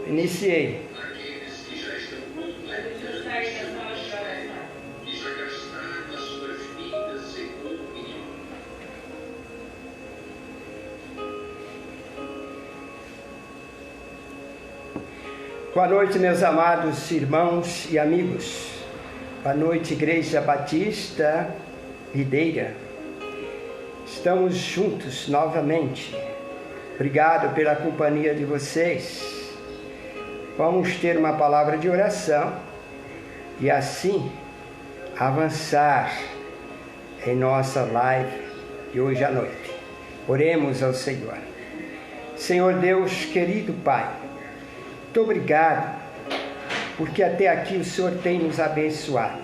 Iniciei. Boa noite, meus amados irmãos e amigos. Boa noite, Igreja Batista Videira. Estamos juntos novamente. Obrigado pela companhia de vocês. Vamos ter uma palavra de oração e assim avançar em nossa live de hoje à noite. Oremos ao Senhor. Senhor Deus, querido Pai, muito obrigado, porque até aqui o Senhor tem nos abençoado.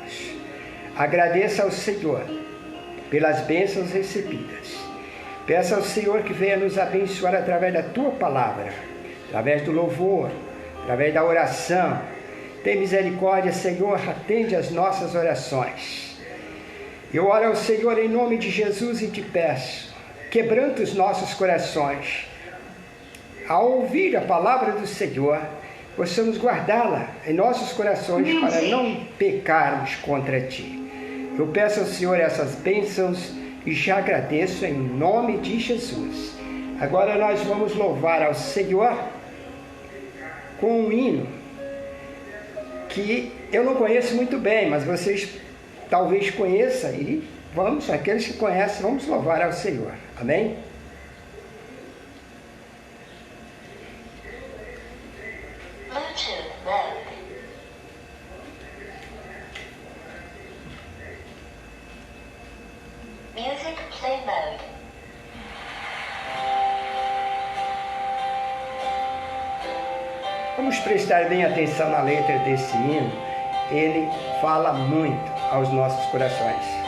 Agradeça ao Senhor pelas bênçãos recebidas. Peça ao Senhor que venha nos abençoar através da Tua palavra, através do louvor, através da oração. Tem misericórdia, Senhor, atende as nossas orações. Eu oro ao Senhor em nome de Jesus e te peço, quebranta os nossos corações. Ao ouvir a palavra do Senhor, possamos guardá-la em nossos corações para não pecarmos contra Ti. Eu peço ao Senhor essas bênçãos e já agradeço em nome de Jesus. Agora nós vamos louvar ao Senhor com um hino que eu não conheço muito bem, mas vocês talvez conheçam e vamos, aqueles que conhecem, vamos louvar ao Senhor. Amém? Music play mode. Vamos prestar bem atenção na letra desse hino. Ele fala muito aos nossos corações.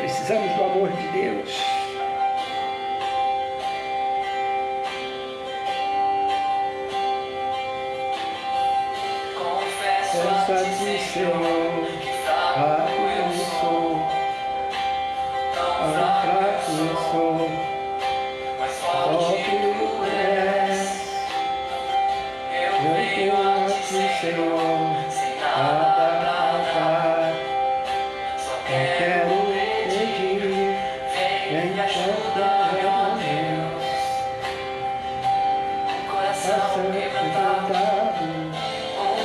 Precisamos do amor de Deus. Confessa-te, Senhor, fraco eu sou, fraco eu sou, mas forte tu és. Eu venho a ti, Senhor, sem nada pra dar, só quero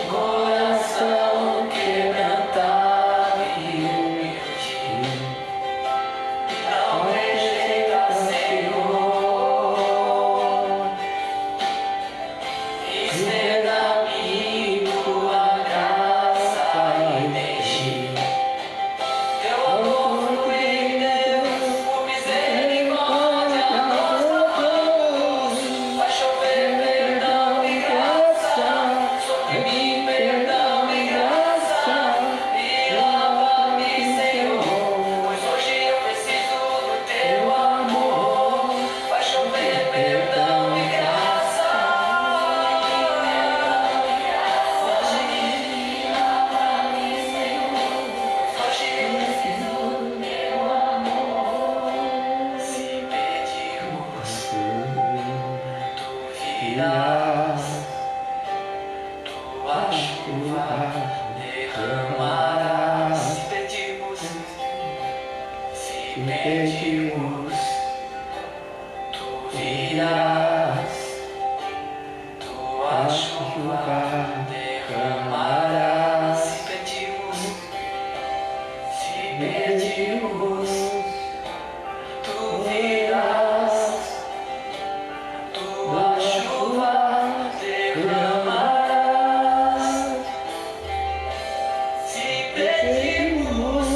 coração quebrantado, pedimos, tu virás, tua chuva derramarás. Se pedimos, tu virás, tua chuva derramarás. Se pedimos,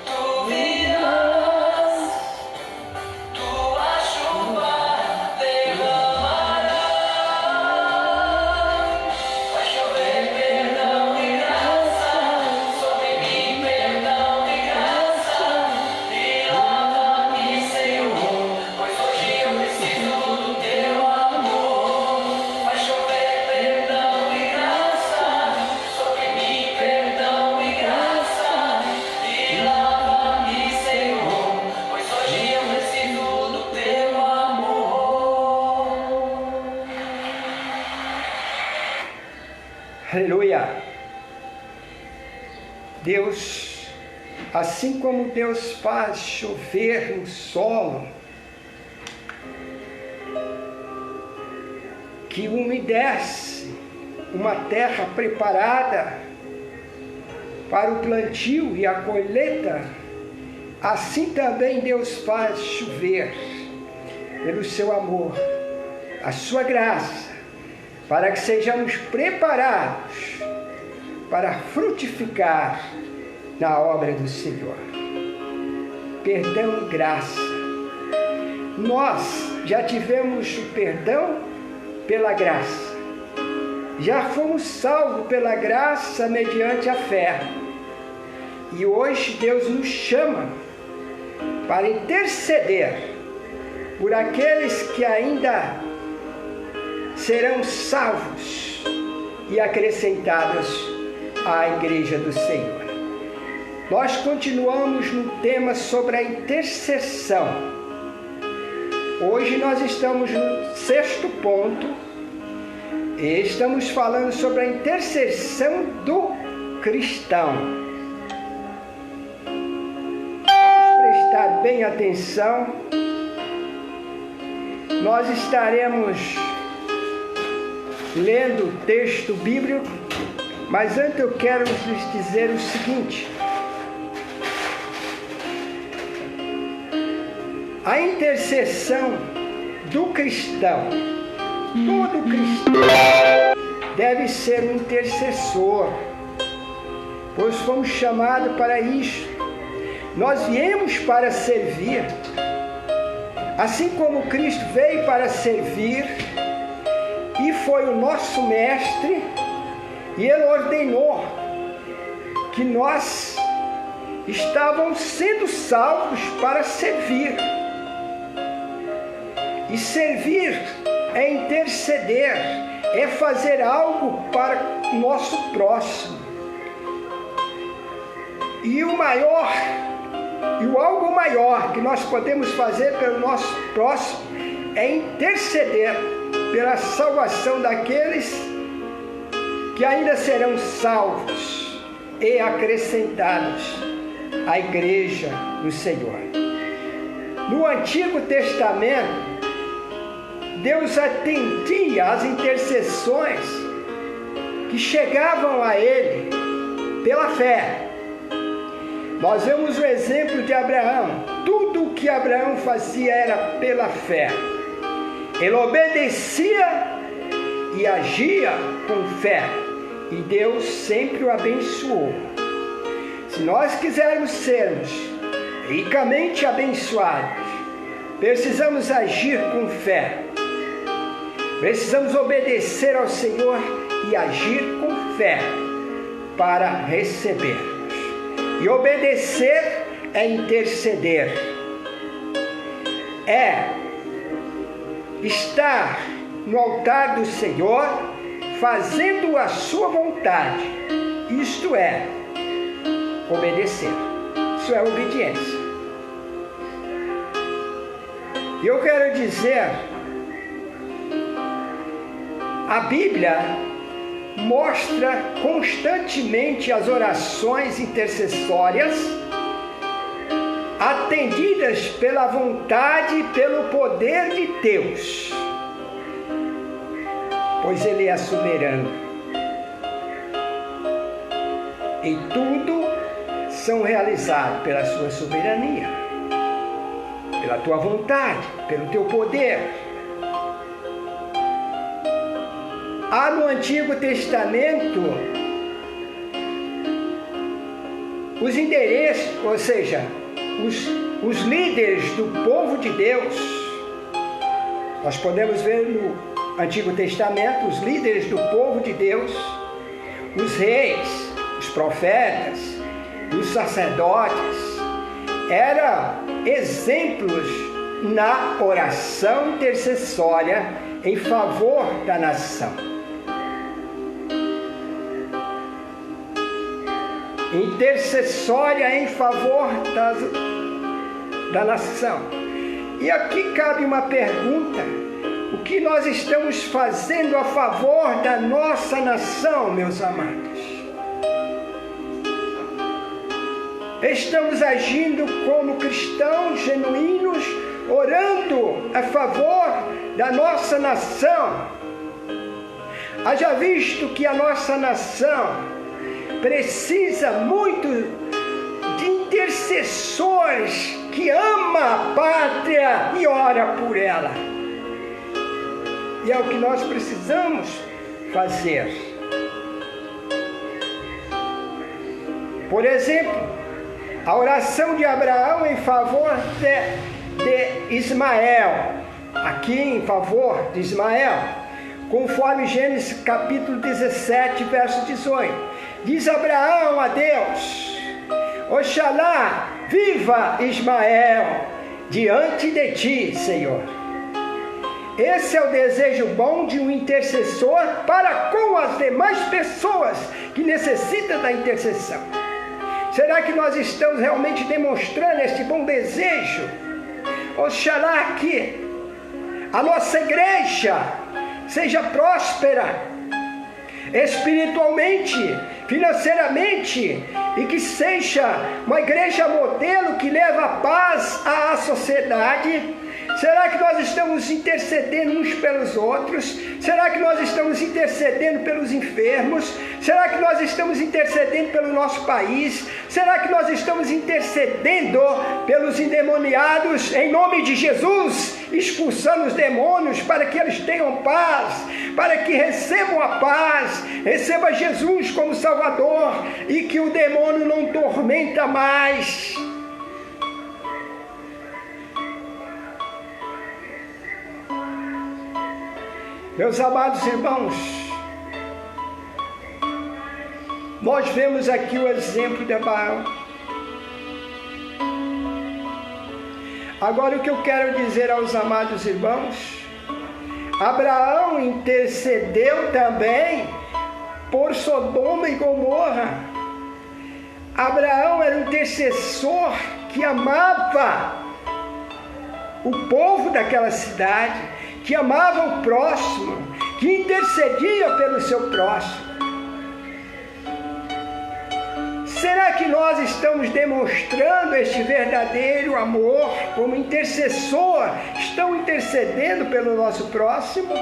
tu virás, tua chuva derramarás. Vai chover perdão e graça sobre mim, perdão e graça, e lava-me, Senhor, pois hoje eu preciso do teu amor. Vai chover perdão e graça sobre mim, perdão e graça, e lava-me, Senhor, pois hoje eu preciso do teu amor. Aleluia! Deus, assim como Deus faz chover no solo, que umedece uma terra preparada para o plantio e a colheita, assim também Deus faz chover pelo seu amor, a sua graça, para que sejamos preparados para frutificar na obra do Senhor. Perdão e graça. Nós já tivemos o perdão pela graça. Já fomos salvos pela graça mediante a fé. E hoje Deus nos chama para interceder por aqueles que ainda serão salvos e acrescentados à Igreja do Senhor. Nós continuamos no tema sobre a intercessão. Hoje nós estamos no 6º ponto e estamos falando sobre a intercessão do cristão. Vamos prestar bem atenção. Nós estaremos lendo o texto bíblico, mas antes eu quero lhes dizer o seguinte: a intercessão do cristão, todo cristão deve ser um intercessor, pois fomos chamados para isso. Nós viemos para servir, assim como Cristo veio para servir e foi o nosso mestre, e Ele ordenou que nós estávamos sendo salvos para servir. E servir é interceder, é fazer algo para o nosso próximo. E o algo maior que nós podemos fazer pelo nosso próximo é interceder pela salvação daqueles que ainda serão salvos e acrescentados à Igreja do Senhor. No Antigo Testamento, Deus atendia às intercessões que chegavam a Ele pela fé. Nós vemos o exemplo de Abraão. Tudo o que Abraão fazia era pela fé. Ele obedecia e agia com fé. E Deus sempre o abençoou. Se nós quisermos sermos ricamente abençoados, precisamos agir com fé. Precisamos obedecer ao Senhor e agir com fé para recebermos. E obedecer é interceder. É estar no altar do Senhor, fazendo a sua vontade. Isto é obedecer. Isso é obediência. E eu quero dizer, a Bíblia mostra constantemente as orações intercessórias atendidas pela vontade e pelo poder de Deus, pois Ele é soberano. E tudo são realizados pela sua soberania, pela tua vontade, pelo teu poder. Há no Antigo Testamento os endereços, ou seja, os líderes do povo de Deus. Nós podemos ver no Antigo Testamento os líderes do povo de Deus, os reis, os profetas, os sacerdotes, eram exemplos na oração intercessória em favor da nação. Intercessória em favor da nação. E aqui cabe uma pergunta: o que nós estamos fazendo a favor da nossa nação, meus amados? Estamos agindo como cristãos genuínos, orando a favor da nossa nação? Haja visto que a nossa nação precisa muito de intercessores que amam a pátria e ora por ela. E é o que nós precisamos fazer. Por exemplo, a oração de Abraão em favor de Ismael, aqui em favor de Ismael, conforme Gênesis capítulo 17, verso 18. Diz Abraão a Deus: Oxalá viva Ismael diante de ti, Senhor. Esse é o desejo bom de um intercessor para com as demais pessoas que necessitam da intercessão. Será que nós estamos realmente demonstrando este bom desejo? Oxalá que a nossa igreja seja próspera espiritualmente, financeiramente, e que seja uma igreja modelo que leva a paz à sociedade. Será que nós estamos intercedendo uns pelos outros? Será que nós estamos intercedendo pelos enfermos? Será que nós estamos intercedendo pelo nosso país? Será que nós estamos intercedendo pelos endemoniados em nome de Jesus, expulsando os demônios para que eles tenham paz, para que recebam a paz, receba Jesus como Salvador e que o demônio não tormenta mais? Meus amados irmãos, nós vemos aqui o exemplo de Abraão. Agora o que eu quero dizer aos amados irmãos: Abraão intercedeu também por Sodoma e Gomorra. Abraão era um intercessor que amava o povo daquela cidade, que amava o próximo, que intercedia pelo seu próximo. Será que nós estamos demonstrando este verdadeiro amor como intercessor? Estão intercedendo pelo nosso próximo?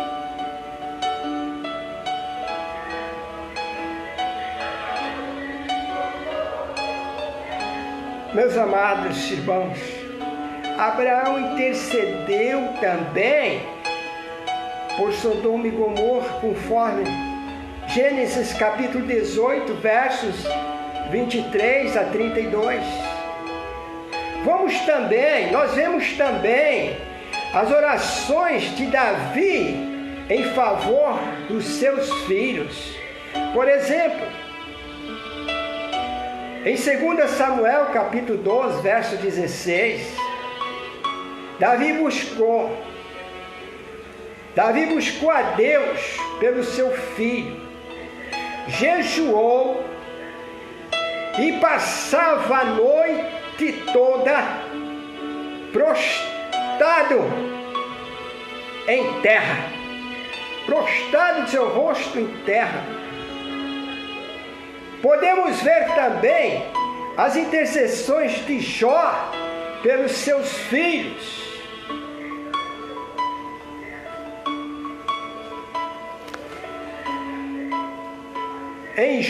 Meus amados irmãos, Abraão intercedeu também por Sodoma e Gomorra, conforme Gênesis capítulo 18, versos 23 a 32. Nós vemos também as orações de Davi em favor dos seus filhos. Por exemplo, em 2 Samuel capítulo 12, verso 16, Davi buscou a Deus pelo seu filho, jejuou e passava a noite toda prostrado em terra, prostrado de seu rosto em terra. Podemos ver também as intercessões de Jó pelos seus filhos. Em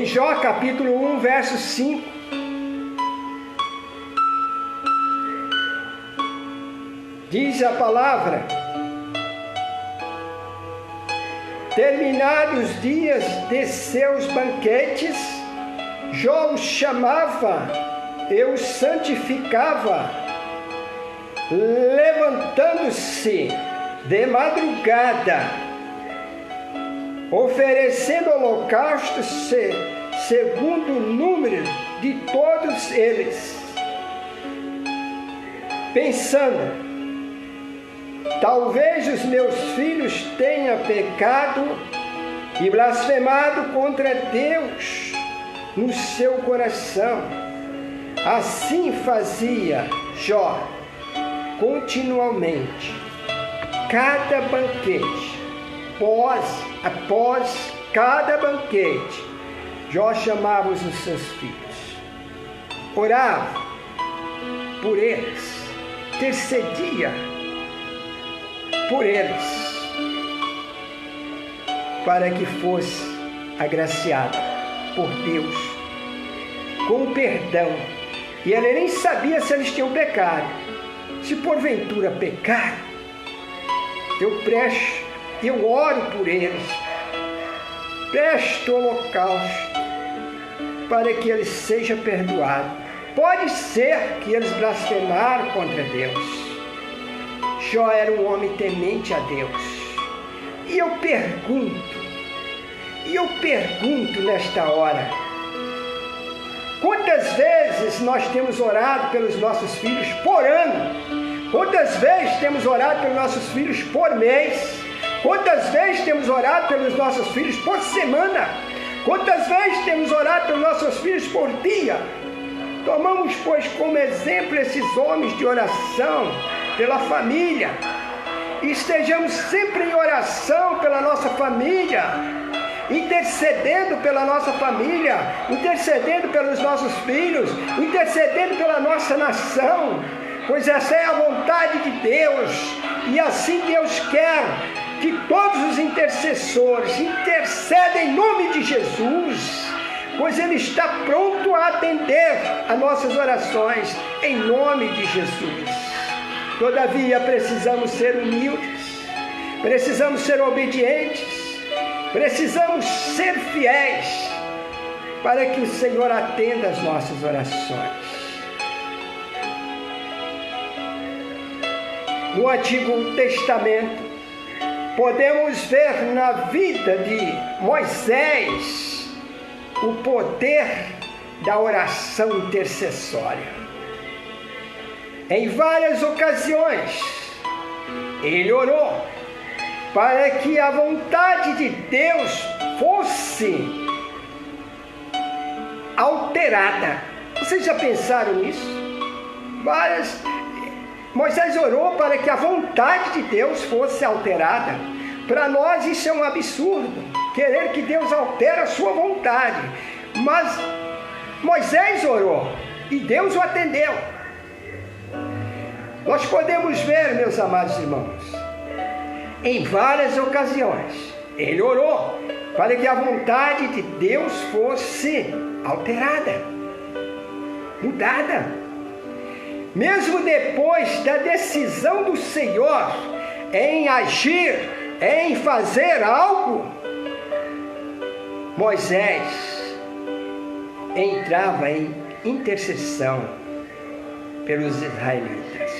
Jó capítulo 1, verso 5, diz a palavra: terminados os dias de seus banquetes, Jó os chamava, eu os santificava, levantando-se de madrugada, oferecendo holocaustos segundo o número de todos eles, pensando: talvez os meus filhos tenham pecado e blasfemado contra Deus no seu coração. Assim fazia Jó continuamente, cada banquete, após cada banquete, Jó chamava os seus filhos, orava por eles, intercedia por eles, para que fosse agraciado por Deus com o perdão. E ele nem sabia se eles tinham pecado. Se porventura pecar, eu oro por eles, presto holocausto para que eles sejam perdoados. Pode ser que eles blasfemaram contra Deus. Jó era um homem temente a Deus. E eu pergunto nesta hora: quantas vezes nós temos orado pelos nossos filhos por ano? Quantas vezes temos orado pelos nossos filhos por mês? Quantas vezes temos orado pelos nossos filhos por semana? Quantas vezes temos orado pelos nossos filhos por dia? Tomamos, pois, como exemplo esses homens de oração pela família. Estejamos sempre em oração pela nossa família, intercedendo pela nossa família, intercedendo pelos nossos filhos, intercedendo pela nossa nação, pois essa é a vontade de Deus, e assim Deus quer que todos os intercessores intercedam em nome de Jesus, pois Ele está pronto a atender as nossas orações em nome de Jesus. Todavia, precisamos ser humildes, precisamos ser obedientes, precisamos ser fiéis, para que o Senhor atenda as nossas orações. No Antigo Testamento, podemos ver na vida de Moisés o poder da oração intercessória. Em várias ocasiões, ele orou para que a vontade de Deus fosse alterada. Vocês já pensaram nisso? Moisés orou para que a vontade de Deus fosse alterada. Para nós isso é um absurdo, querer que Deus altere a sua vontade. Mas Moisés orou e Deus o atendeu. Nós podemos ver, meus amados irmãos, em várias ocasiões, ele orou para que a vontade de Deus fosse alterada, mudada. Mesmo depois da decisão do Senhor em agir, em fazer algo, Moisés entrava em intercessão pelos israelitas.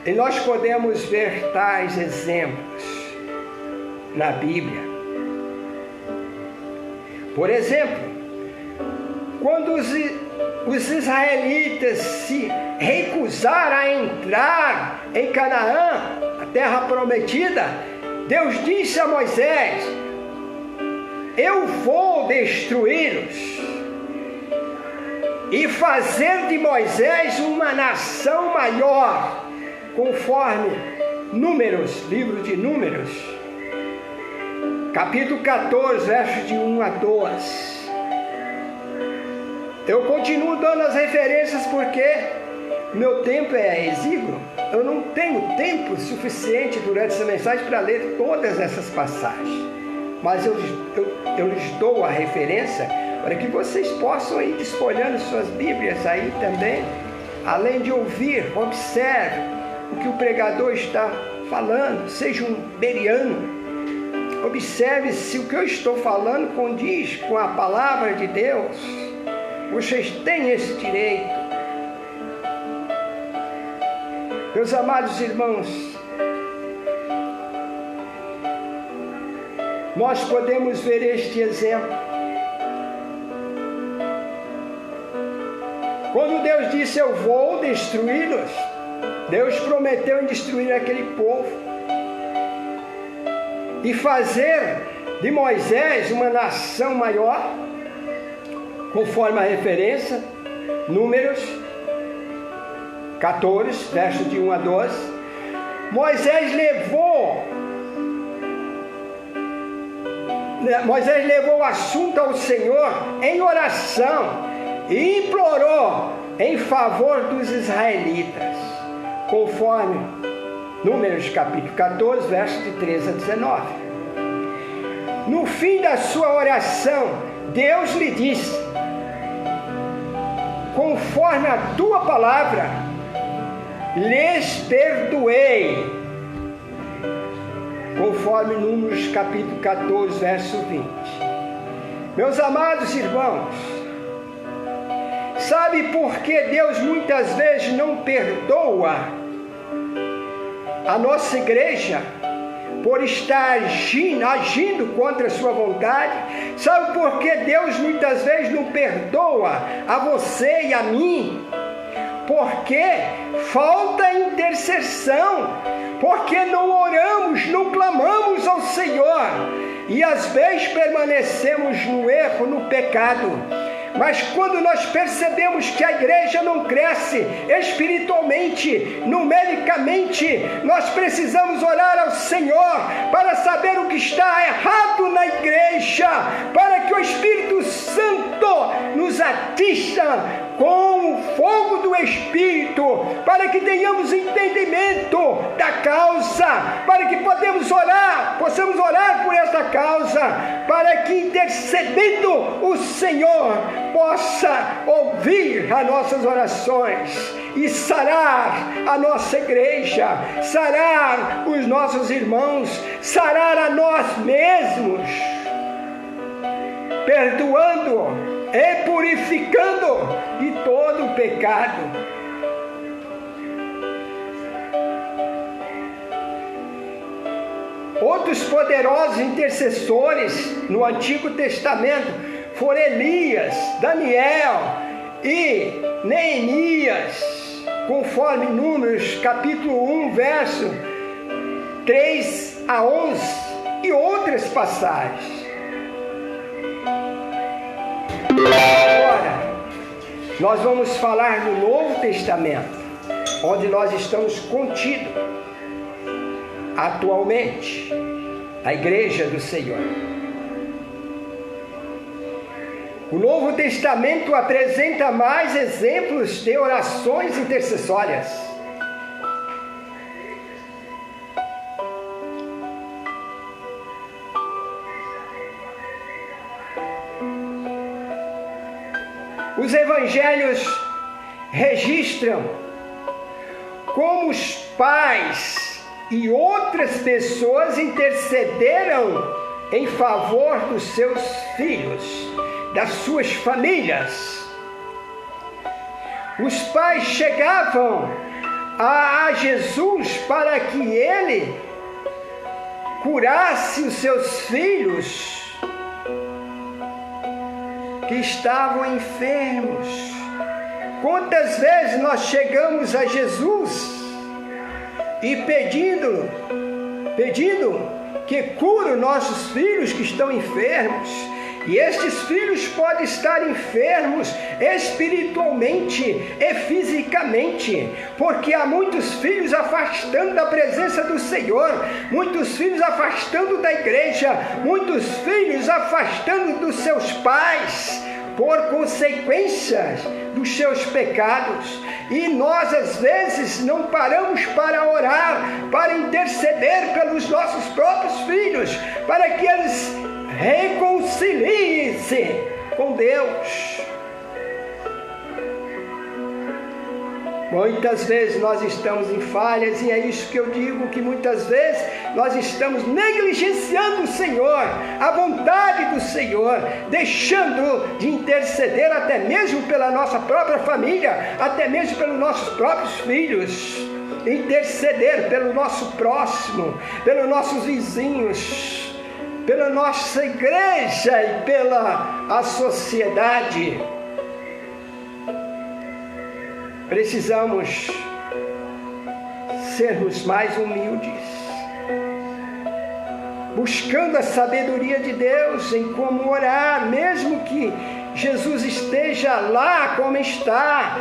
E nós podemos ver tais exemplos na Bíblia. Por exemplo, quando os israelitas se recusaram a entrar em Canaã, a terra prometida, Deus disse a Moisés: eu vou destruí-los e fazer de Moisés uma nação maior, conforme Números, livro de Números, capítulo 14, versos de 1 a 2. Eu continuo dando as referências porque meu tempo é exíguo. Eu não tenho tempo suficiente durante essa mensagem para ler todas essas passagens. Mas eu lhes dou a referência para que vocês possam ir despolhando suas Bíblias aí também. Além de ouvir, observe o que o pregador está falando. Seja um beriano. Observe se o que eu estou falando condiz com a palavra de Deus. Vocês têm esse direito. Meus amados irmãos, nós podemos ver este exemplo. Quando Deus disse, eu vou destruí-los, Deus prometeu em destruir aquele povo e fazer de Moisés uma nação maior, conforme a referência, Números 14, versos de 1 a 12. Moisés levou o assunto ao Senhor em oração e implorou em favor dos israelitas, conforme Números capítulo 14, versos de 13 a 19. No fim da sua oração, Deus lhe disse, conforme a tua palavra, lhes perdoei, conforme Números capítulo 14, verso 20. Meus amados irmãos, sabe por que Deus muitas vezes não perdoa a nossa igreja por estar agindo contra a sua vontade? Sabe por que Deus muitas vezes não perdoa a você e a mim? Porque falta intercessão, porque não oramos, não clamamos ao Senhor, e às vezes permanecemos no erro, no pecado. Mas quando nós percebemos que a igreja não cresce espiritualmente, numericamente, nós precisamos orar ao Senhor para saber o que está errado na igreja, para que o Espírito Santo nos atinja com o fogo do Espírito, para que tenhamos entendimento da causa, para que possamos orar por essa causa, para que intercedendo o Senhor possa ouvir as nossas orações e sarar a nossa igreja, sarar os nossos irmãos, sarar a nós mesmos, perdoando e purificando de todo o pecado. Outros poderosos intercessores no Antigo Testamento foram Elias, Daniel e Neemias, conforme Números capítulo 1, verso 3 a 11 e outras passagens. Agora, nós vamos falar do Novo Testamento, onde nós estamos contidos atualmente, a Igreja do Senhor. O Novo Testamento apresenta mais exemplos de orações intercessórias. Os evangelhos registram como os pais e outras pessoas intercederam em favor dos seus filhos, das suas famílias. Os pais chegavam a Jesus para que ele curasse os seus filhos que estavam enfermos. Quantas vezes nós chegamos a Jesus e pedindo que cure nossos filhos que estão enfermos, E estes filhos podem estar enfermos espiritualmente e fisicamente, porque há muitos filhos afastando da presença do Senhor, muitos filhos afastando da igreja, muitos filhos afastando dos seus pais, por consequências dos seus pecados. E nós às vezes não paramos para orar, para interceder pelos nossos próprios filhos, para que eles reconciliem-se com Deus. Muitas vezes nós estamos em falhas, e é isso que eu digo, que muitas vezes nós estamos negligenciando o Senhor, a vontade do Senhor, deixando de interceder até mesmo pela nossa própria família, até mesmo pelos nossos próprios filhos, interceder pelo nosso próximo, pelos nossos vizinhos, pela nossa igreja e pela a sociedade. Precisamos sermos mais humildes, buscando a sabedoria de Deus em como orar, mesmo que Jesus esteja lá como está,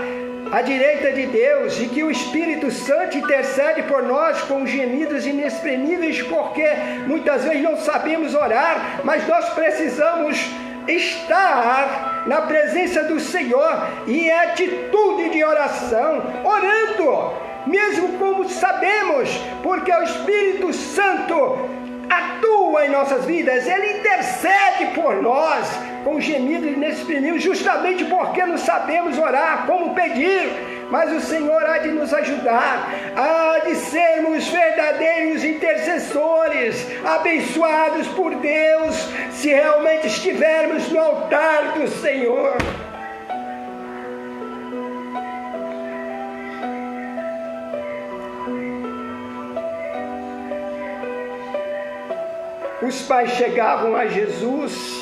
à direita de Deus, e que o Espírito Santo intercede por nós com gemidos inexprimíveis, porque muitas vezes não sabemos orar, mas nós precisamos estar na presença do Senhor e em atitude de oração, orando, mesmo como sabemos, porque o Espírito Santo atua em nossas vidas, Ele intercede por nós com gemidos inexprimíveis, justamente porque não sabemos orar, como pedir, mas o Senhor há de nos ajudar, há de sermos verdadeiros intercessores, abençoados por Deus, se realmente estivermos no altar do Senhor. Os pais chegavam a Jesus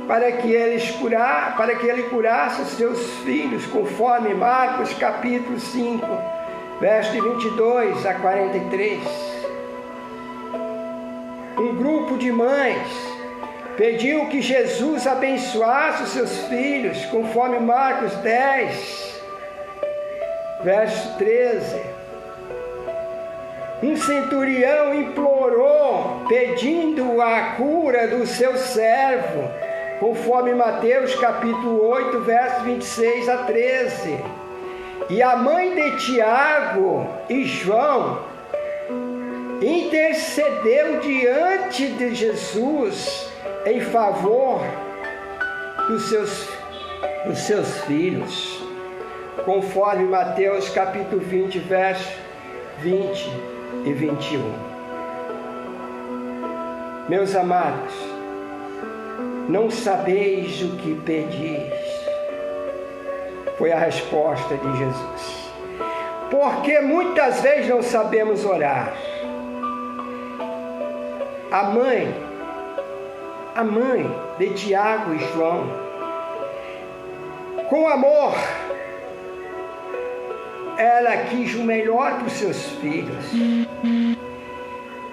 para que ele curasse os seus filhos, conforme Marcos capítulo 5, verso de 22 a 43. Um grupo de mães pediu que Jesus abençoasse os seus filhos, conforme Marcos 10, verso 13. Um centurião implorou, pedindo a cura do seu servo, conforme Mateus capítulo 8, versos 26 a 13. E a mãe de Tiago e João intercedeu diante de Jesus em favor dos seus filhos, conforme Mateus capítulo 20, versos 20 e 21. Meus amados, não sabeis o que pedis, foi a resposta de Jesus, porque muitas vezes não sabemos orar. A mãe de Tiago e João, com amor, ela quis o melhor para os seus filhos.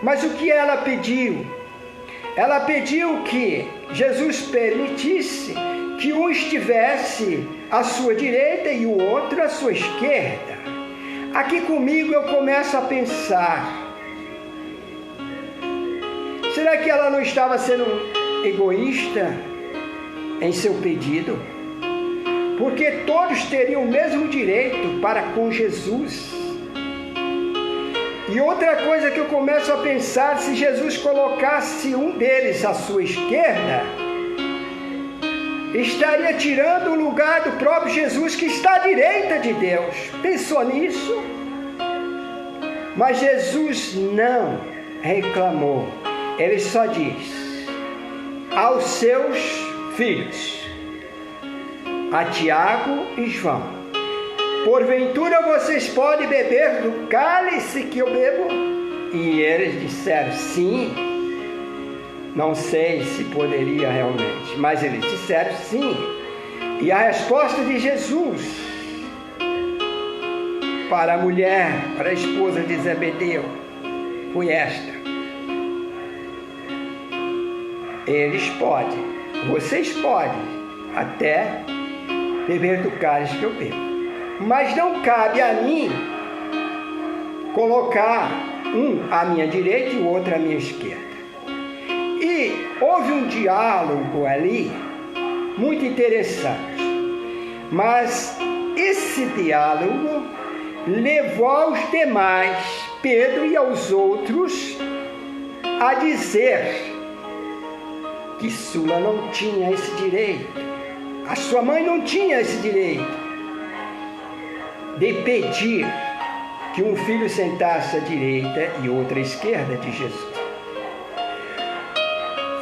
Mas o que ela pediu? Ela pediu que Jesus permitisse que um estivesse à sua direita e o outro à sua esquerda. Aqui comigo eu começo a pensar, será que ela não estava sendo egoísta em seu pedido? Porque todos teriam o mesmo direito para com Jesus. E outra coisa que eu começo a pensar, se Jesus colocasse um deles à sua esquerda, estaria tirando o lugar do próprio Jesus, que está à direita de Deus. Pensou nisso? Mas Jesus não reclamou. Ele só diz aos seus filhos, a Tiago e João: porventura vocês podem beber do cálice que eu bebo? E eles disseram sim. Não sei se poderia realmente, mas eles disseram sim. E a resposta de Jesus para a mulher, para a esposa de Zebedeu, foi esta: eles podem, Vocês podem até beber do cálice que eu bebo, mas não cabe a mim colocar um à minha direita e o outro à minha esquerda. E houve um diálogo ali muito interessante, mas esse diálogo levou aos demais, Pedro e aos outros, a dizer que Sula não tinha esse direito, a sua mãe não tinha esse direito de pedir que um filho sentasse à direita e outro à esquerda de Jesus.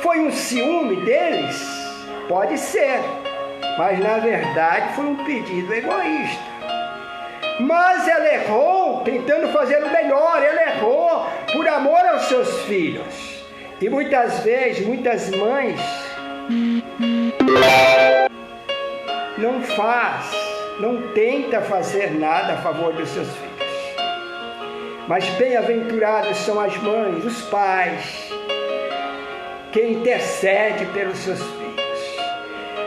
Foi um ciúme deles? Pode ser, mas na verdade foi um pedido egoísta. Mas ela errou tentando fazer o melhor, ela errou por amor aos seus filhos. E muitas vezes, muitas mães não tenta fazer nada a favor dos seus filhos. Mas bem-aventurados são as mães, os pais, que intercedem pelos seus filhos,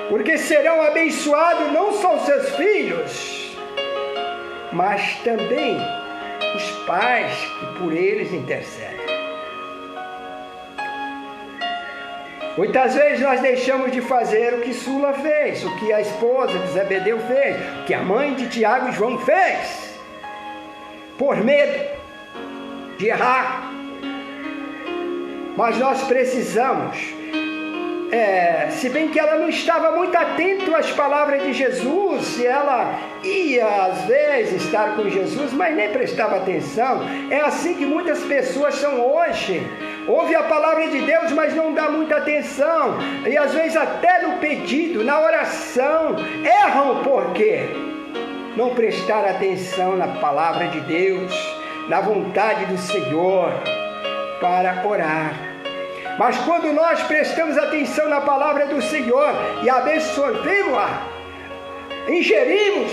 porque serão abençoados não só os seus filhos, mas também os pais que por eles intercedem. Muitas vezes nós deixamos de fazer o que Sula fez, o que a esposa de Zebedeu fez, o que a mãe de Tiago e João fez, por medo de errar. Mas nós precisamos, se bem que ela não estava muito atenta às palavras de Jesus, ela ia às vezes estar com Jesus, mas nem prestava atenção. É assim que muitas pessoas são hoje. Ouve a palavra de Deus, mas não dá muita atenção. E às vezes até no pedido, na oração, erram por quê? Não prestar atenção na palavra de Deus, na vontade do Senhor para orar. Mas quando nós prestamos atenção na palavra do Senhor e absorvemos-a, ingerimos,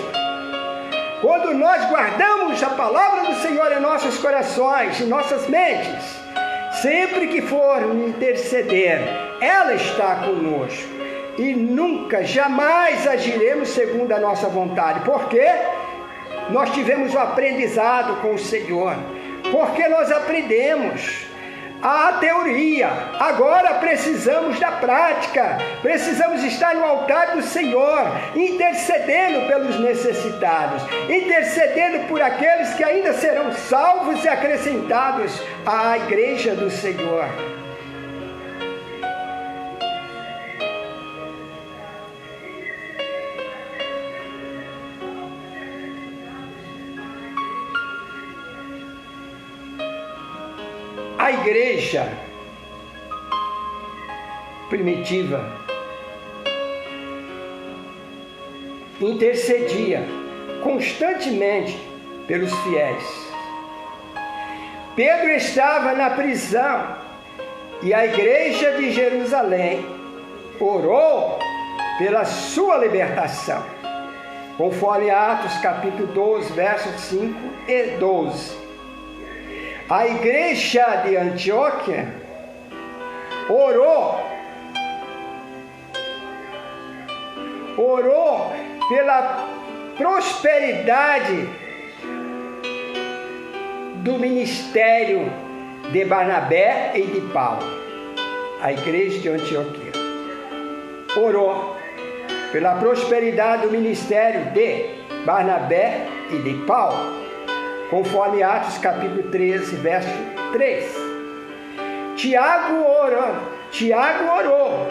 quando nós guardamos a palavra do Senhor em nossos corações, em nossas mentes, sempre que formos interceder, ela está conosco. E nunca, jamais agiremos segundo a nossa vontade. Por quê? Nós tivemos um aprendizado com o Senhor. Porque nós aprendemos a teoria. Agora precisamos da prática. Precisamos estar no altar do Senhor, intercedendo pelos necessitados, intercedendo por aqueles que ainda serão salvos e acrescentados à igreja do Senhor. A igreja primitiva intercedia constantemente pelos fiéis. Pedro estava na prisão e a igreja de Jerusalém orou pela sua libertação, conforme Atos capítulo 12, versos 5 e 12. A igreja de Antioquia orou pela prosperidade do ministério de Barnabé e de Paulo. A igreja de Antioquia orou pela prosperidade do ministério de Barnabé e de Paulo, conforme Atos capítulo 13, verso 3. Tiago orou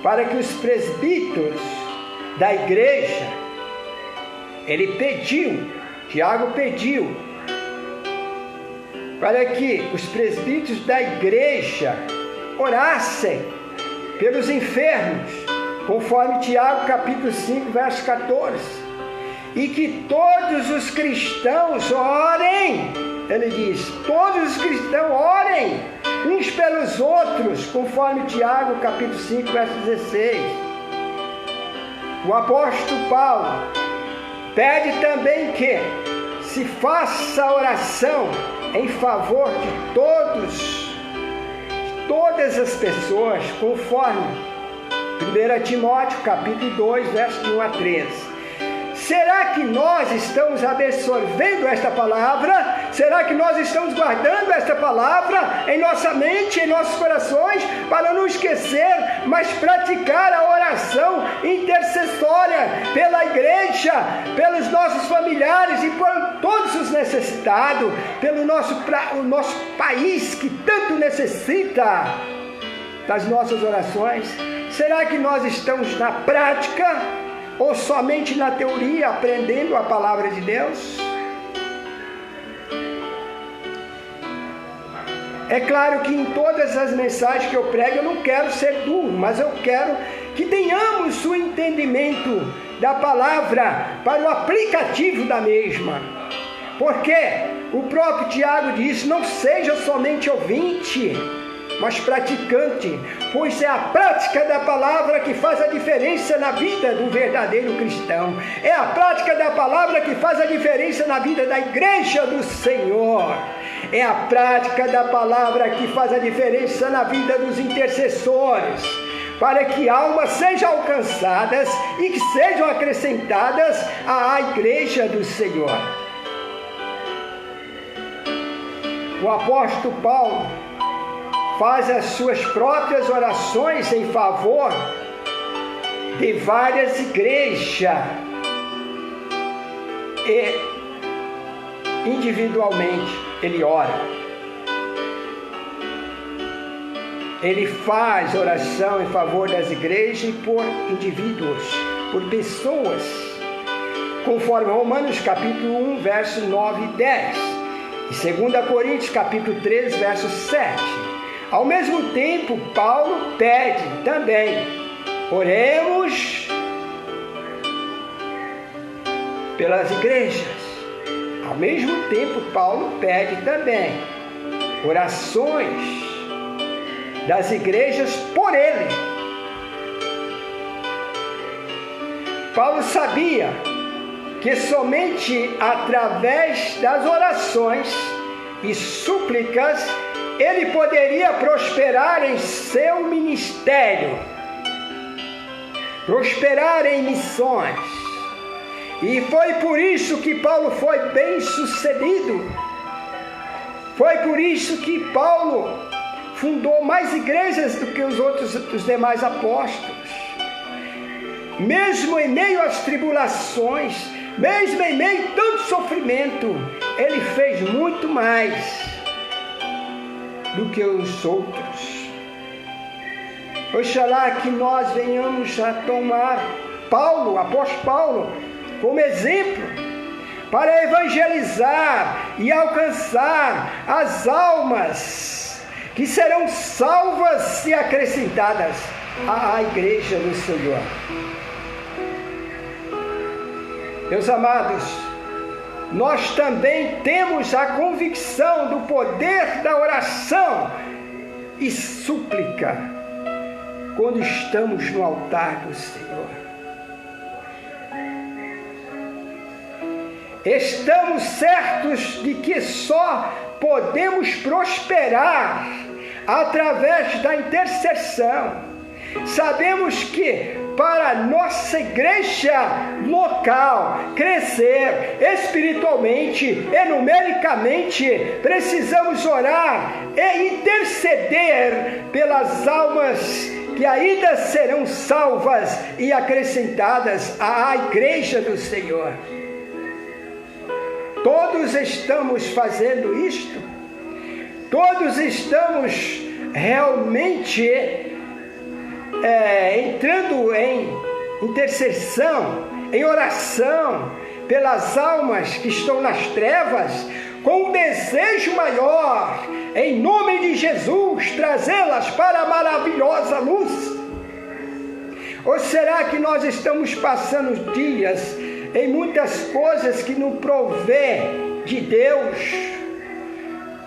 para que os presbíteros da igreja, Tiago pediu para que os presbíteros da igreja orassem pelos enfermos, conforme Tiago capítulo 5, verso 14. E que todos os cristãos orem, ele diz, todos os cristãos orem uns pelos outros, conforme Tiago capítulo 5, verso 16. O apóstolo Paulo pede também que se faça oração em favor de todos todas as pessoas, conforme 1 Timóteo, capítulo 2, verso 1 a 13. Será que nós estamos absorvendo esta palavra? Será que nós estamos guardando esta palavra em nossa mente, em nossos corações, para não esquecer, mas praticar a oração intercessória pela igreja, pelos nossos familiares e por todos os necessitados, pelo o nosso país que tanto necessita das nossas orações? Será que nós estamos na prática ou somente na teoria, aprendendo a palavra de Deus? É claro que em todas as mensagens que eu prego, eu não quero ser duro, mas eu quero que tenhamos o entendimento da palavra para o aplicativo da mesma. Porque o próprio Tiago diz: não seja somente ouvinte, mas praticante, pois é a prática da palavra que faz a diferença na vida do verdadeiro cristão. É a prática da palavra que faz a diferença na vida da igreja do Senhor. É a prática da palavra que faz a diferença na vida dos intercessores, para que almas sejam alcançadas e que sejam acrescentadas à igreja do Senhor. O apóstolo Paulo faz as suas próprias orações em favor de várias igrejas e individualmente ele ora. Ele faz oração em favor das igrejas e por indivíduos, por pessoas, conforme Romanos capítulo 1, verso 9 e 10, e 2 Coríntios capítulo 3, verso 7. Ao mesmo tempo, Paulo pede também: oremos pelas igrejas. Ao mesmo tempo, Paulo pede também orações das igrejas por ele. Paulo sabia que somente através das orações e súplicas ele poderia prosperar em seu ministério, prosperar em missões. E foi por isso que Paulo foi bem sucedido. Foi por isso que Paulo fundou mais igrejas do que os demais apóstolos. Mesmo em meio às tribulações, mesmo em meio a tanto sofrimento, ele fez muito mais do que os outros. Oxalá que nós venhamos a tomar Paulo, apóstolo Paulo, como exemplo para evangelizar e alcançar as almas que serão salvas e acrescentadas à igreja do Senhor. Meus amados, nós também temos a convicção do poder da oração e súplica quando estamos no altar do Senhor. Estamos certos de que só podemos prosperar através da intercessão. Sabemos que para nossa igreja local crescer espiritualmente e numericamente, precisamos orar e interceder pelas almas que ainda serão salvas e acrescentadas à igreja do Senhor. Todos estamos fazendo isto? Todos estamos realmente entrando em intercessão, em oração pelas almas que estão nas trevas, com um desejo maior, em nome de Jesus, trazê-las para a maravilhosa luz? Ou será que nós estamos passando dias em muitas coisas que não provê de Deus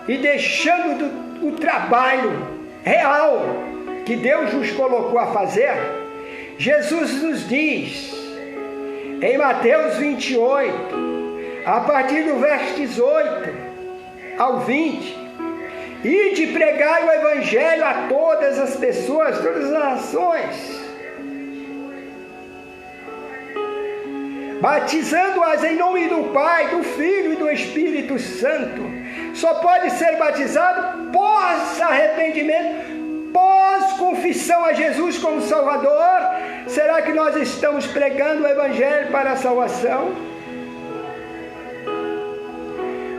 e deixando o trabalho real que Deus nos colocou a fazer? Jesus nos diz em Mateus 28, a partir do verso 18 ao 20, Ide pregai o Evangelho a todas as pessoas, todas as nações, batizando-as em nome do Pai, do Filho e do Espírito Santo. Só pode ser batizado pós arrependimento, pós confissão a Jesus como Salvador. Será que nós estamos pregando o Evangelho para a salvação?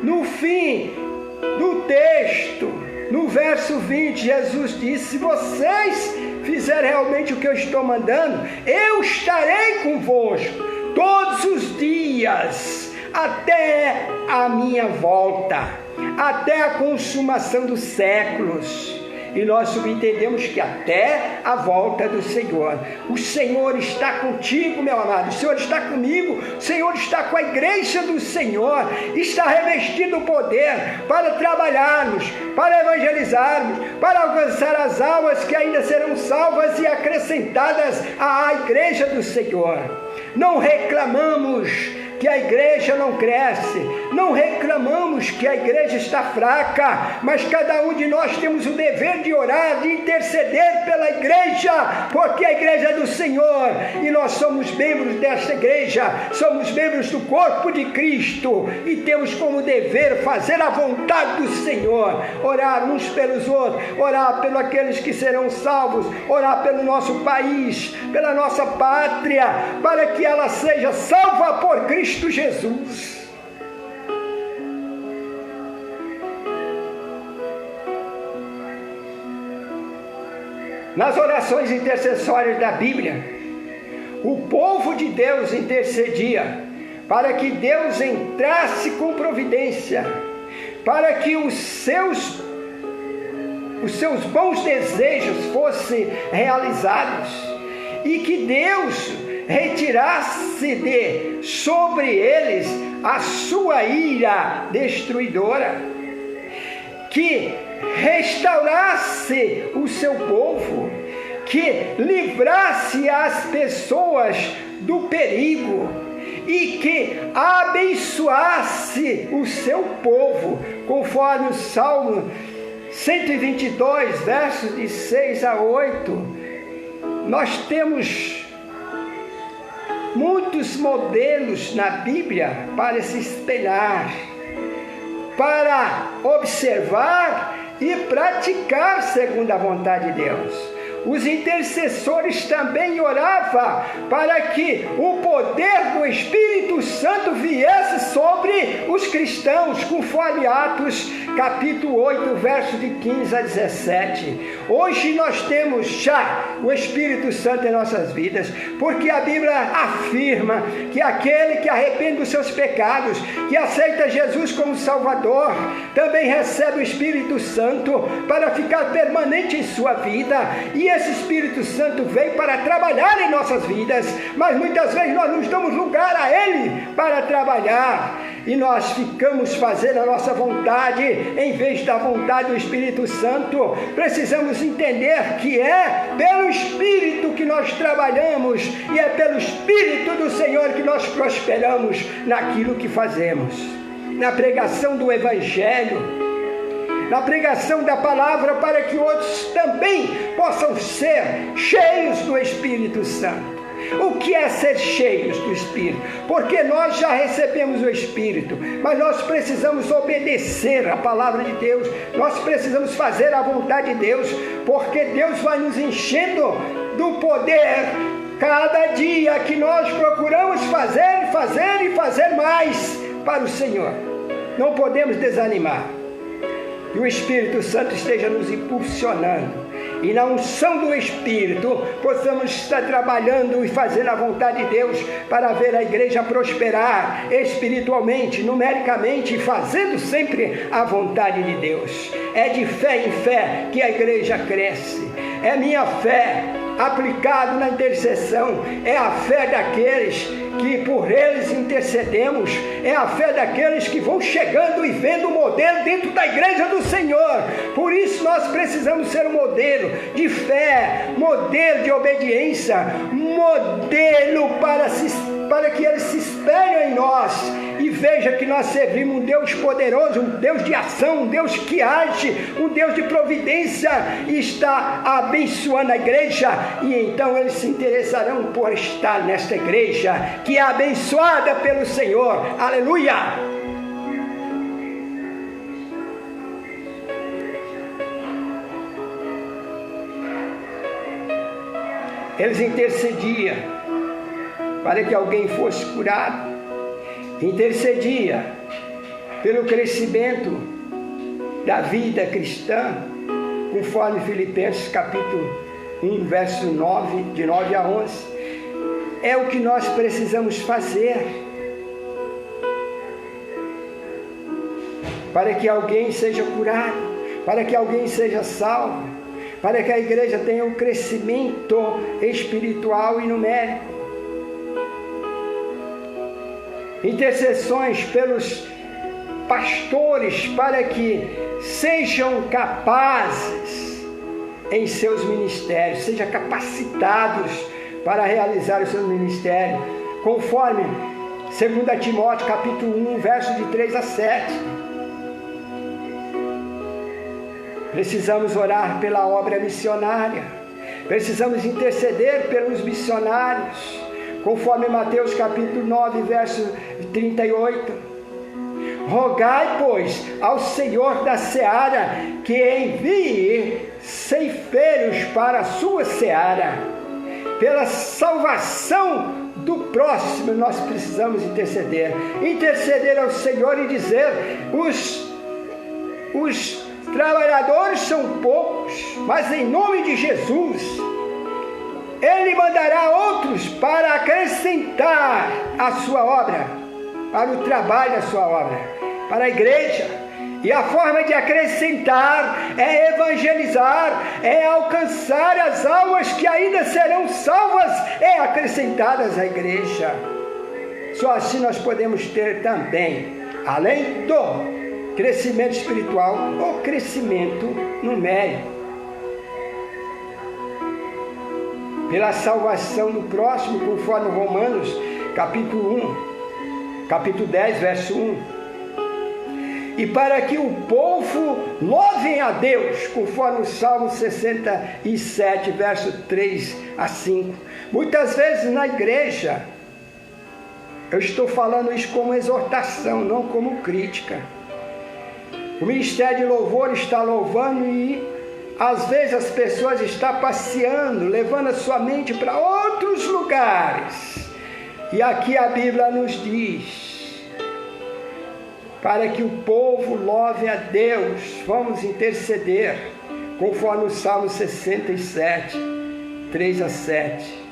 No fim do texto, no verso 20, Jesus disse: se vocês fizerem realmente o que eu estou mandando, eu estarei convosco todos os dias, até a minha volta, até a consumação dos séculos. E nós subentendemos que até a volta do Senhor. O Senhor está contigo, meu amado. O Senhor está comigo. O Senhor está com a igreja do Senhor. Está revestindo o poder para trabalharmos, para evangelizarmos, para alcançar as almas que ainda serão salvas e acrescentadas à igreja do Senhor. Não reclamamos que a igreja não cresce, não reclamamos que a igreja está fraca, mas cada um de nós temos o dever de orar, de interceder pela igreja, porque a igreja é do Senhor, e nós somos membros desta igreja, somos membros do corpo de Cristo, e temos como dever fazer a vontade do Senhor, orar uns pelos outros, orar pelos aqueles que serão salvos, orar pelo nosso país, pela nossa pátria, para que ela seja salva por Cristo Jesus. Nas orações intercessórias da Bíblia, o povo de Deus intercedia para que Deus entrasse com providência, para que os seus bons desejos fossem realizados, e que Deus retirasse de sobre eles a sua ira destruidora, que restaurasse o seu povo, que livrasse as pessoas do perigo e que abençoasse o seu povo, conforme o Salmo 122, versos de 6 a 8. Nós temos muitos modelos na Bíblia para se espelhar, para observar e praticar segundo a vontade de Deus. Os intercessores também oravam para que o poder do Espírito Santo viesse sobre os cristãos, conforme Atos capítulo 8, verso de 15 a 17. Hoje nós temos já o Espírito Santo em nossas vidas, porque a Bíblia afirma que aquele que arrepende dos seus pecados, que aceita Jesus como Salvador, também recebe o Espírito Santo para ficar permanente em sua vida. E esse Espírito Santo veio para trabalhar em nossas vidas, mas muitas vezes nós não damos lugar a Ele para trabalhar, e nós ficamos fazendo a nossa vontade em vez da vontade do Espírito Santo. Precisamos entender que é pelo Espírito que nós trabalhamos, e é pelo Espírito do Senhor que nós prosperamos naquilo que fazemos, na pregação do Evangelho, na pregação da palavra, para que outros também possam ser cheios do Espírito Santo. O que é ser cheios do Espírito? Porque nós já recebemos o Espírito, mas nós precisamos obedecer a palavra de Deus, nós precisamos fazer a vontade de Deus, porque Deus vai nos enchendo do poder cada dia que nós procuramos fazer mais para o Senhor. Não podemos desanimar. Que o Espírito Santo esteja nos impulsionando, e na unção do Espírito possamos estar trabalhando e fazendo a vontade de Deus, para ver a igreja prosperar espiritualmente, numericamente, e fazendo sempre a vontade de Deus. É de fé em fé que a igreja cresce. É minha fé aplicada na intercessão, é a fé daqueles que por eles intercedemos, é a fé daqueles que vão chegando e vendo o modelo dentro da igreja do Senhor. Por isso nós precisamos ser um modelo de fé, modelo de obediência, modelo para que eles se espelhem em nós e veja que nós servimos um Deus poderoso, um Deus de ação, um Deus que age, um Deus de providência, e está abençoando a igreja, e então eles se interessarão por estar nesta igreja, que é abençoada pelo Senhor. Aleluia! Eles intercediam para que alguém fosse curado, intercedia pelo crescimento da vida cristã, conforme Filipenses capítulo 1, verso 9, de 9 a 11. É o que nós precisamos fazer para que alguém seja curado, para que alguém seja salvo, para que a igreja tenha um crescimento espiritual e numérico. Intercessões pelos pastores para que sejam capazes em seus ministérios, sejam capacitados para realizar o seu ministério, conforme 2 Timóteo capítulo 1, versos de 3 a 7. Precisamos orar pela obra missionária, precisamos interceder pelos missionários, conforme Mateus capítulo 9, verso 38. Rogai, pois, ao Senhor da seara que envie ceifeiros para a sua seara. Pela salvação do próximo nós precisamos interceder. Interceder ao Senhor e dizer: os trabalhadores são poucos, mas em nome de Jesus Ele mandará outros para acrescentar a sua obra, para o trabalho da sua obra, para a igreja. E a forma de acrescentar é evangelizar, é alcançar as almas que ainda serão salvas, é acrescentadas à igreja. Só assim nós podemos ter também, além do crescimento espiritual, o crescimento numérico. Pela salvação do próximo, conforme Romanos capítulo 10, verso 1. E para que o povo louve a Deus, conforme o Salmo 67, verso 3 a 5. Muitas vezes na igreja, eu estou falando isso como exortação, não como crítica. O ministério de louvor está louvando e às vezes as pessoas estão passeando, levando a sua mente para outros lugares. E aqui a Bíblia nos diz: para que o povo louve a Deus, vamos interceder, conforme o Salmo 67, 3 a 7,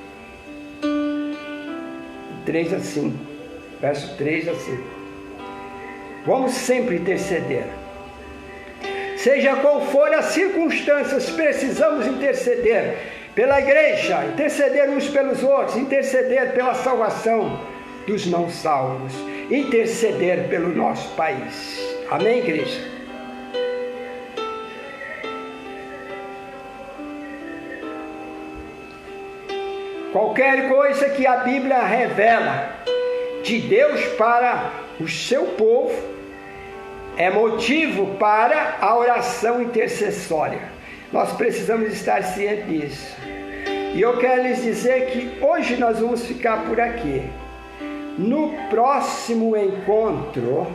3 a 5, verso 3 a 5. Vamos sempre interceder. Seja qual for as circunstâncias, precisamos interceder pela igreja, interceder uns pelos outros, interceder pela salvação dos não salvos, interceder pelo nosso país. Amém, igreja? Qualquer coisa que a Bíblia revela de Deus para o seu povo é motivo para a oração intercessória. Nós precisamos estar cientes disso. E eu quero lhes dizer que hoje nós vamos ficar por aqui. No próximo encontro,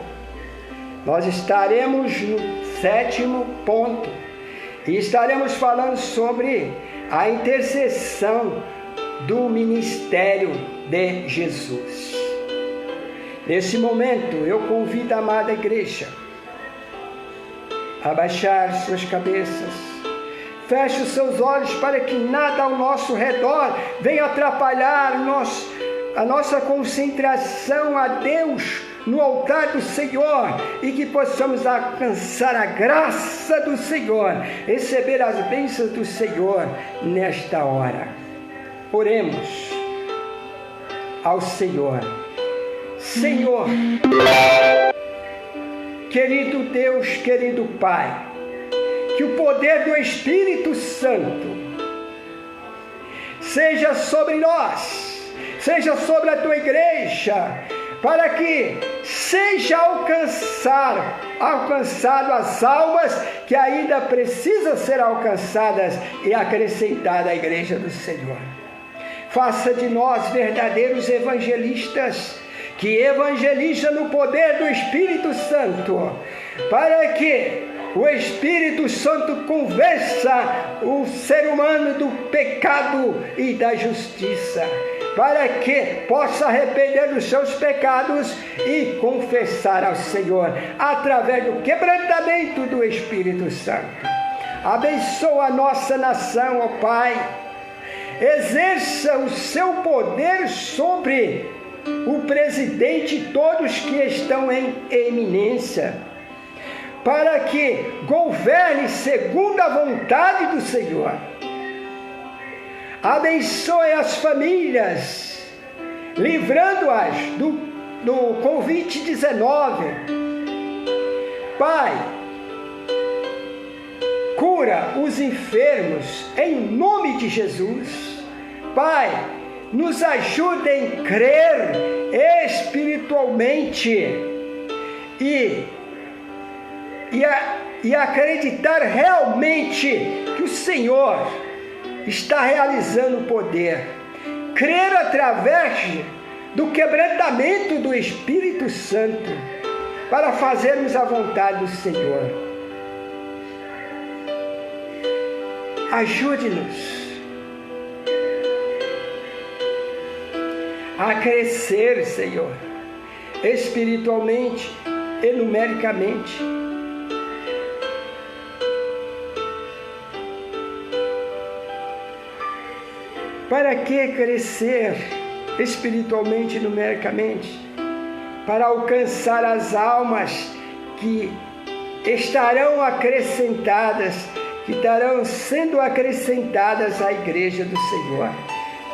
nós estaremos no 7º ponto. E estaremos falando sobre a intercessão do ministério de Jesus. Nesse momento, eu convido a amada igreja a baixar suas cabeças. Feche os seus olhos para que nada ao nosso redor venha atrapalhar a nossa concentração a Deus no altar do Senhor, e que possamos alcançar a graça do Senhor, receber as bênçãos do Senhor nesta hora. Oremos ao Senhor. Senhor, querido Deus, querido Pai, que o poder do Espírito Santo seja sobre nós, seja sobre a tua igreja, para que seja alcançado as almas que ainda precisam ser alcançadas e acrescentadas à igreja do Senhor. Faça de nós verdadeiros evangelistas, que evangelizam no poder do Espírito Santo, para que o Espírito Santo convença o ser humano do pecado e da justiça, para que possa arrepender dos seus pecados e confessar ao Senhor, através do quebrantamento do Espírito Santo. Abençoa a nossa nação, ó Pai. Exerça o seu poder sobre o presidente e todos que estão em eminência, para que governe segundo a vontade do Senhor. Abençoe as famílias, livrando-as do Covid-19. Pai, cura os enfermos em nome de Jesus. Pai, nos ajude em crer espiritualmente e acreditar realmente que o Senhor está realizando o poder. Crer através do quebrantamento do Espírito Santo para fazermos a vontade do Senhor. Ajude-nos a crescer, Senhor, espiritualmente e numericamente. Para que crescer espiritualmente e numericamente? Para alcançar as almas que estarão acrescentadas, que estarão sendo acrescentadas à igreja do Senhor.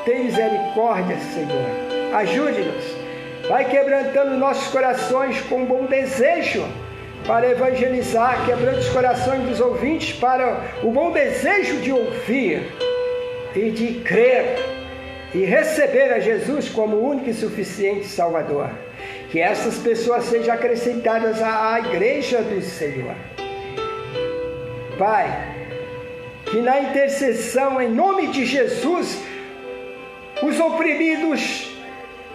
Tem misericórdia, Senhor. Ajude-nos. Vai quebrantando nossos corações com bom desejo para evangelizar, quebrando os corações dos ouvintes para o bom desejo de ouvir e de crer e receber a Jesus como único e suficiente Salvador. Que essas pessoas sejam acrescentadas à igreja do Senhor. Pai, que na intercessão em nome de Jesus, os oprimidos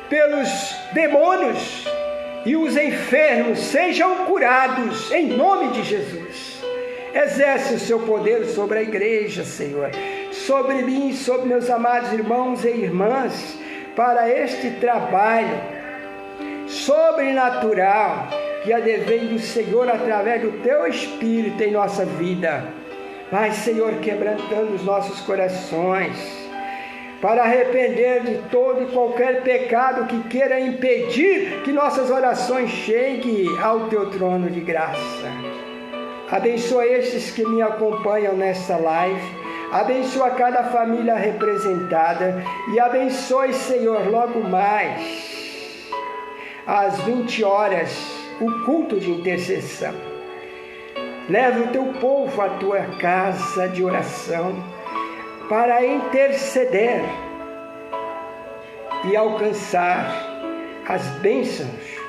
pelos demônios e os enfermos sejam curados em nome de Jesus. Exerce o seu poder sobre a igreja, Senhor, sobre mim, sobre meus amados irmãos e irmãs, para este trabalho sobrenatural que advém do Senhor através do Teu Espírito em nossa vida. Vai, Senhor, quebrantando os nossos corações, para arrepender de todo e qualquer pecado que queira impedir que nossas orações cheguem ao Teu trono de graça. Abençoa estes que me acompanham nessa live, abençoa cada família representada e abençoe, Senhor, logo mais, às 20 horas, o culto de intercessão. Leva o Teu povo à Tua casa de oração para interceder e alcançar as bênçãos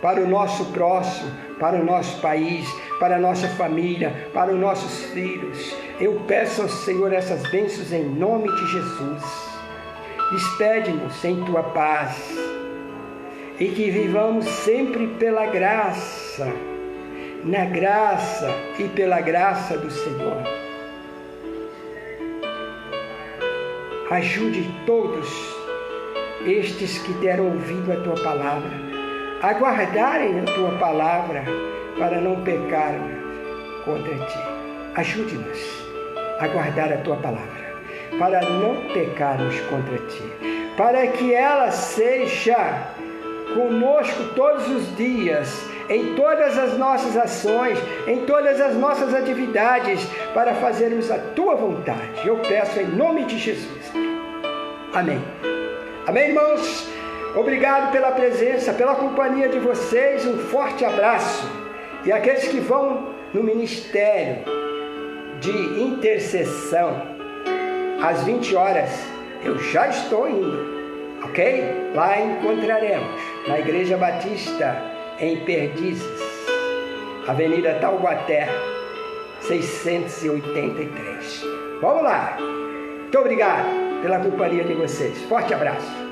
para o nosso próximo, para o nosso país, para a nossa família, para os nossos filhos. Eu peço ao Senhor essas bênçãos em nome de Jesus. Despede-nos em Tua paz e que vivamos sempre pela graça, na graça e pela graça do Senhor. Ajude todos estes que deram ouvido à Tua palavra a guardarem a Tua palavra para não pecarmos contra Ti. Ajude-nos a guardar a Tua palavra para não pecarmos contra Ti, para que ela seja conosco todos os dias, em todas as nossas ações, em todas as nossas atividades, para fazermos a Tua vontade. Eu peço em nome de Jesus. Amém. Amém, irmãos? Obrigado pela presença, pela companhia de vocês. Um forte abraço. E aqueles que vão no ministério de intercessão, às 20 horas, eu já estou indo, ok? Lá encontraremos. na Igreja Batista em Perdizes, Avenida Taubaté, 683. Vamos lá! Muito obrigado pela companhia de vocês. Forte abraço!